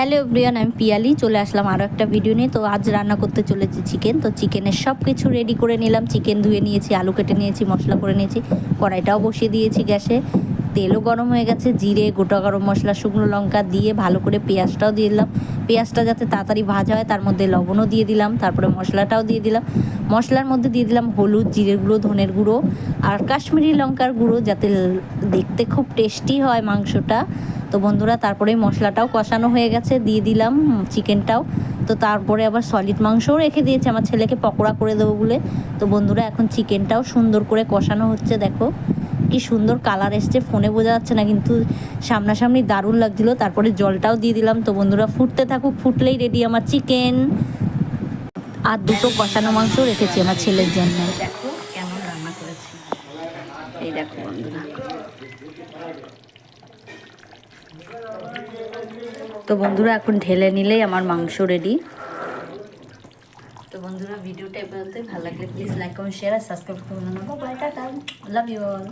Hello everyone, আমি পিয়ালি চলে আসলাম আরও একটা ভিডিও নিয়ে। তো আজ রান্না করতে চলেছি চিকেন। তো চিকেনের সব কিছু রেডি করে নিলাম। চিকেন ধুয়ে নিয়েছি, আলু কেটে নিয়েছি, মশলা করে নিয়েছি, কড়াইটাও বসিয়ে দিয়েছি গ্যাসে। তেলও গরম হয়ে গেছে, জিরে, গোটা গরম মশলা, শুকনো লঙ্কা দিয়ে ভালো করে পেঁয়াজটাও দিয়ে দিলাম। পেঁয়াজটা যাতে তাড়াতাড়ি ভাজা হয় তার মধ্যে লবণও দিয়ে দিলাম, তারপরে মশলাটাও দিয়ে দিলাম। মশলার মধ্যে দিয়ে দিলাম হলুদ, জিরের গুঁড়ো, ধনের গুঁড়ো আর কাশ্মীরি লঙ্কার গুঁড়ো, যাতে দেখতে খুব টেস্টি হয় মাংসটা। তো বন্ধুরা, তারপরে মশলাটাও কষানো হয়ে গেছে, দিয়ে দিলাম চিকেনটাও। তো তারপরে আবার সলিড মাংসও রেখে দিয়েছে আমার ছেলেকে পকোড়া করে দেবো বলে। তো বন্ধুরা, এখন চিকেনটাও সুন্দর করে কষানো হচ্ছে। দেখো কি সুন্দর কালার এসছে, ফোনে বোঝা যাচ্ছে না কিন্তু সামনাসামনি দারুণ লাগছিলো। তারপরে জলটাও দিয়ে দিলাম। তো বন্ধুরা, ফুটতে থাকুক, ফুটলেই রেডি আমার চিকেন। আর দুটো কষানো মাংস রেখেছি আমার ছেলের জন্য। দেখো কেমন রান্না করেছি, এই দেখো বন্ধুরা। তো বন্ধুরা, এখন ঢেলে নিলেই আমার মাংস রেডি। তো বন্ধুরা, ভিডিওটা এ পর্যন্তই। ভালো লাগলে প্লিজ লাইক কমেন্ট শেয়ার আর সাবস্ক্রাইব করে নেবো। Bye, ta-ta, love you all.